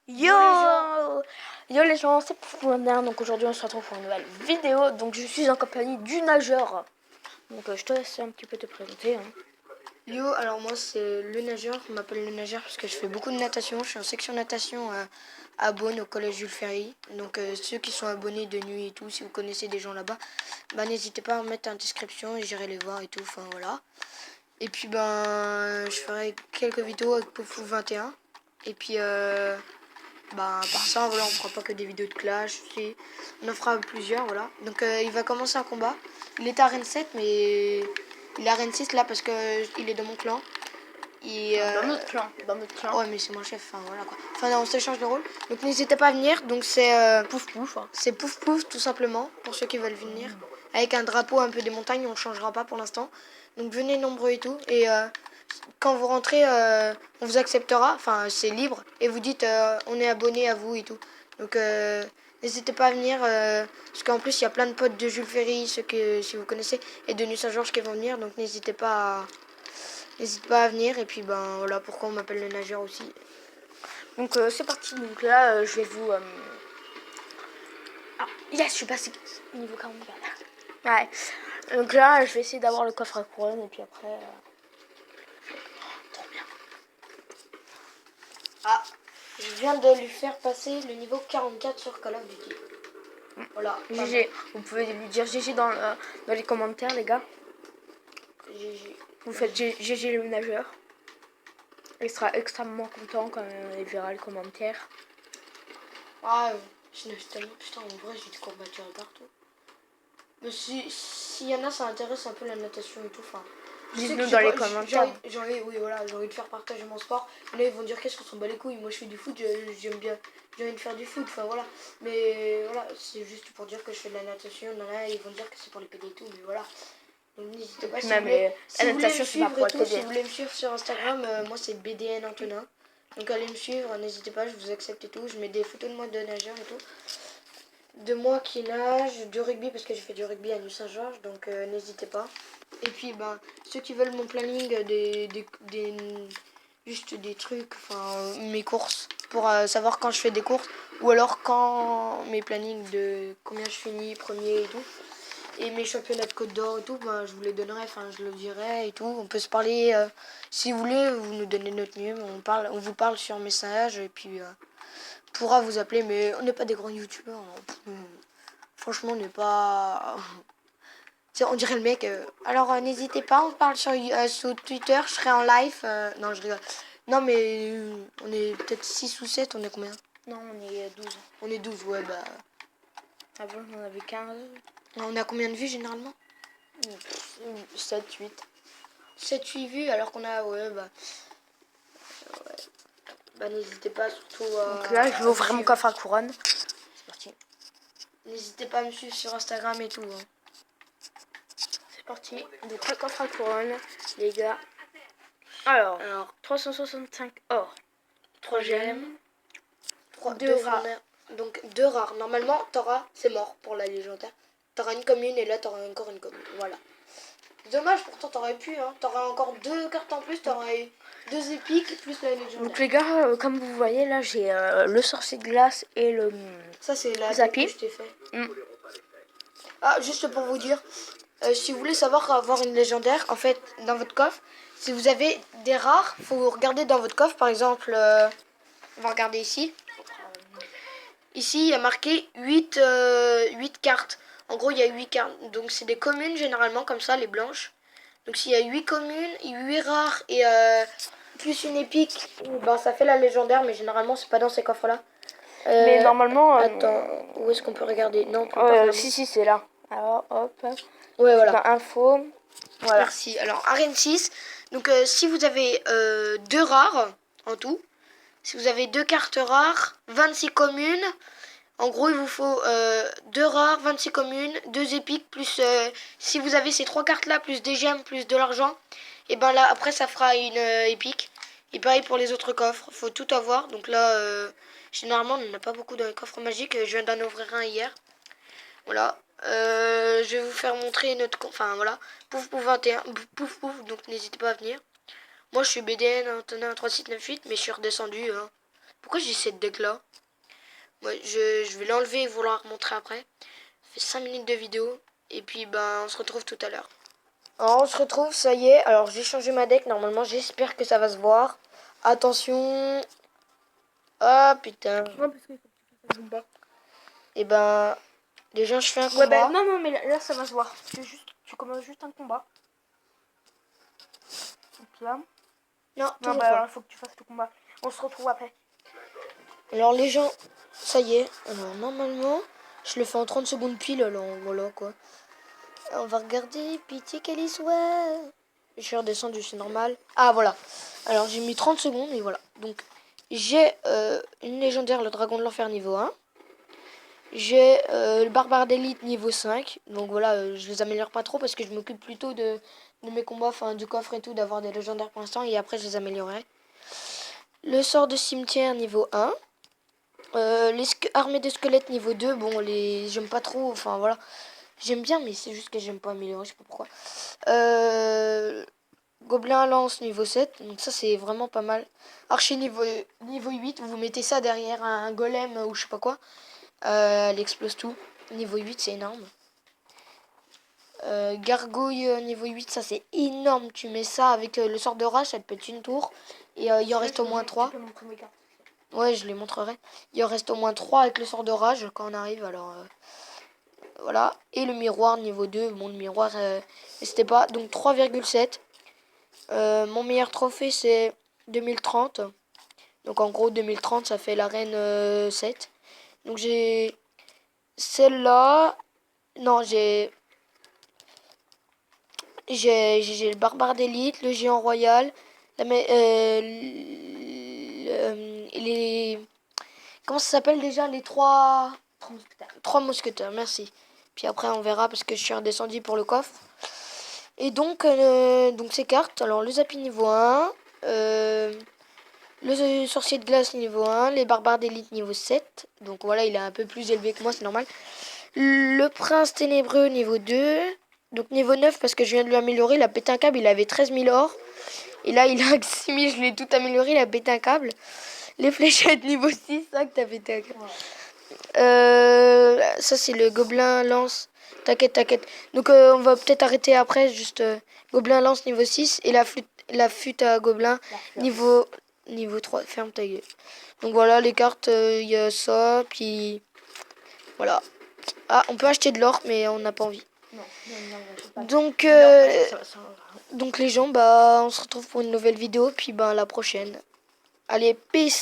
Yo! Yo les gens, c'est Poufouin, donc aujourd'hui on se retrouve pour une nouvelle vidéo. Donc je suis en compagnie du nageur. Donc je te laisse un petit peu te présenter. Hein. Yo, alors moi c'est le nageur, on m'appelle le nageur parce que je fais beaucoup de natation, je suis en section natation à Beaune au collège Jules Ferry. Donc ceux qui sont abonnés de nuit et tout, si vous connaissez des gens là-bas, bah n'hésitez pas à me mettre en description et j'irai les voir et tout, enfin voilà. Et puis ben je ferai quelques vidéos avec Poufou 21. Et puis bah par ça voilà, on fera pas que des vidéos de clash, on en fera plusieurs, voilà. Donc il va commencer un combat. Il est à Rennes 7 mais il est à Rennes 6 là parce que il est dans mon clan. Et Dans notre clan. Dans notre clan. ouais mais c'est mon chef, enfin voilà quoi. Enfin non, on s'échange de rôle. Donc n'hésitez pas à venir. Donc c'est Pouf pouf. Hein. c'est pouf pouf tout simplement pour ceux qui veulent venir. Avec un drapeau un peu des montagnes, on changera pas pour l'instant. Donc venez nombreux et tout. Et quand vous rentrez, on vous acceptera. Enfin c'est libre. Et vous dites on est abonné à vous et tout. Donc n'hésitez pas à venir. Parce qu'en plus il y a plein de potes de Jules Ferry, ceux que si vous connaissez, et de Nuit Saint-Georges qui vont venir. Donc n'hésitez pas à venir. Et puis ben voilà pourquoi on m'appelle le nageur aussi. Donc c'est parti. Donc là je vais vous. Ah, yes, je suis passé niveau 44. Ouais. Donc là je vais essayer d'avoir le coffre à couronne et puis après. Trop bien. Ah, je viens de lui faire passer le niveau 44 sur Call of Duty. Voilà. GG. Vous pouvez lui dire GG dans les commentaires les gars. GG. Vous faites GG le nageur. Il sera extrêmement content quand il verra le commentaire. Ah, je nage tellement. Putain, en vrai, j'ai des courbatures partout. Mais s'il y en a, ça intéresse un peu la natation et tout. Enfin, dites-nous dans les commentaires. Oui, voilà, j'ai envie de faire partager mon sport. Mais là, ils vont dire qu'est-ce qu'on s'en bat les couilles. Moi, je fais du foot, j'aime bien. J'ai envie de faire du foot, enfin voilà. Mais voilà, c'est juste pour dire que je fais de la natation. Là, ils vont dire que c'est pour les PD et tout, mais voilà. Donc n'hésitez pas, Même la natation, c'est pas pour les PD. Si vous voulez me suivre sur Instagram, moi c'est BDN Antonin. Donc allez me suivre, n'hésitez pas, je vous accepte et tout. Je mets des photos de moi de nageur et tout. De moi qui nage, du rugby parce que j'ai fait du rugby à Nuit Saint-Georges, donc n'hésitez pas. Et puis ben ceux qui veulent mon planning, juste des trucs, enfin mes courses, pour savoir quand je fais des courses, ou alors quand mes plannings de combien je finis premier et tout. Et mes championnats de Côte d'Or et tout, ben, je vous les donnerai, enfin je le dirai et tout. On peut se parler, si vous voulez, vous nous donnez notre mieux, on vous parle sur message et puis on pourra vous appeler, mais on n'est pas des grands youtubeurs. Hein. Franchement, on n'est pas... on dirait le mec, alors n'hésitez pas, on parle sur Twitter, je serai en live. Non, je rigole. Non, mais on est peut-être 6 ou 7, on est combien? Non, on est 12. On est 12, ouais, bah... Avant, on en avait 15. On a combien de vues généralement? 7, 8. 7, 8 vues, alors qu'on a, ouais, bah... Ouais. Bah n'hésitez pas surtout à... Donc là, je vais ouvrir mon coffre à couronne. C'est parti. N'hésitez pas à me suivre sur Instagram et tout. Hein. C'est parti. Donc le coffre à couronne, les gars. Alors 365 or. 3 gemmes. 2 rares. Donc 2 rares. Normalement, t'auras, c'est mort pour la légendaire. T'auras une commune et là t'auras encore une commune. Voilà. Dommage, pourtant t'aurais pu. Hein. T'auras encore 2 cartes en plus. T'auras 2 épiques plus la légendaire. Donc les gars, comme vous voyez là, j'ai le sorcier de glace et le ça c'est la Zappy. Que je t'ai fait. Ah, juste pour vous dire, si vous voulez savoir avoir une légendaire, en fait, dans votre coffre, si vous avez des rares, faut regarder dans votre coffre. Par exemple, on va regarder ici. Ici, il y a marqué 8 cartes. En gros, il y a 8 cartes. Donc, c'est des communes, généralement, comme ça, les blanches. Donc, s'il y a 8 communes, 8 rares et plus une épique, ben, ça fait la légendaire, mais généralement, c'est pas dans ces coffres-là. mais normalement... attends, où est-ce qu'on peut regarder? Non, on peut pas regarder. Si, c'est là. Alors, hop. Ouais, voilà. Dans info. Voilà. Merci. Alors, arène 6. Donc, si vous avez 2 rares en tout, si vous avez 2 cartes rares, 26 communes, en gros, il vous faut 2 rares, 26 communes, 2 épiques, plus si vous avez ces 3 cartes-là, plus des gemmes, plus de l'argent, et ben là, après, ça fera une épique. Et pareil pour les autres coffres, faut tout avoir. Donc là, généralement, on n'en a pas beaucoup dans les coffres magiques. Je viens d'en ouvrir un hier. Voilà. Je vais vous faire montrer notre... Enfin, voilà. Pouf pouf 21. Pouf pouf. Donc, n'hésitez pas à venir. Moi, je suis BDN Antonin 3698, mais je suis redescendu. Hein. Pourquoi j'ai cette deck là? Ouais, je vais l'enlever et vous la remontrer après. Ça fait 5 minutes de vidéo. Et puis ben on se retrouve tout à l'heure. Alors on se retrouve, ça y est. Alors j'ai changé ma deck normalement. J'espère que ça va se voir. Attention. Ah putain. Ouais, parce que ça joue pas. Et ben déjà je fais un Ouais, combat. bah non, mais là ça va se voir. Tu commences juste un combat. Et puis là. Non, Non, toujours bah pas. alors, il faut que tu fasses le combat. On se retrouve après. Alors les gens, ça y est. Alors normalement, je le fais en 30 secondes pile. Alors voilà quoi. On va regarder. Pitié qu'elle y soit. Je suis redescendu, c'est normal. Ah voilà. Alors j'ai mis 30 secondes et voilà. Donc j'ai une légendaire, le dragon de l'enfer niveau 1. J'ai le barbare d'élite niveau 5. Donc voilà, je les améliore pas trop parce que je m'occupe plutôt de mes combats, enfin du coffre et tout, d'avoir des légendaires pour l'instant. Et après je les améliorerai. Le sort de cimetière niveau 1. Les armées de squelettes niveau 2, bon, j'aime pas trop, enfin voilà. J'aime bien, mais c'est juste que j'aime pas améliorer, je sais pas pourquoi. Gobelin à lance niveau 7, donc ça c'est vraiment pas mal. Archer niveau 8, vous mettez ça derrière un golem ou je sais pas quoi. Elle explose tout. Niveau 8, c'est énorme. Gargouille niveau 8, ça c'est énorme. Tu mets ça avec le sort de rage, ça te pète une tour. Et il en reste au moins 3. Tu peux montrer mes cartes. Ouais, je les montrerai. Il en reste au moins 3 avec le sort de rage quand on arrive, alors voilà. Et le miroir niveau 2, bon le miroir, n'hésitez pas. Donc 3,7. Mon meilleur trophée c'est 2030. Donc en gros 2030 ça fait l'arène 7. Donc j'ai celle-là. Non, j'ai le barbare d'élite, le géant royal, les... Comment ça s'appelle déjà les trois... Trois mousquetaires, merci. Puis après on verra parce que je suis redescendu pour le coffre. Et donc ces cartes, alors le Zapi niveau 1, le sorcier de glace niveau 1, les barbares d'élite niveau 7. Donc voilà, il est un peu plus élevé que moi, c'est normal. Le prince ténébreux niveau 2. Donc niveau 9 parce que je viens de lui améliorer, il a pété un câble, il avait 13 000 or. Et là il a 6 000, je l'ai tout amélioré, il a pété un câble. Les fléchettes niveau 6, ça que t'as pété un câble. Ça c'est le gobelin lance. T'inquiète. Donc on va peut-être arrêter après, juste gobelin lance niveau 6 et la flûte à gobelin niveau 3. Ferme ta gueule. Donc voilà les cartes, il y a ça, puis voilà. Ah, on peut acheter de l'or, mais on n'a pas envie. Non, Donc, donc les gens, bah, on se retrouve pour une nouvelle vidéo, puis bah, à la prochaine. Allez, peace!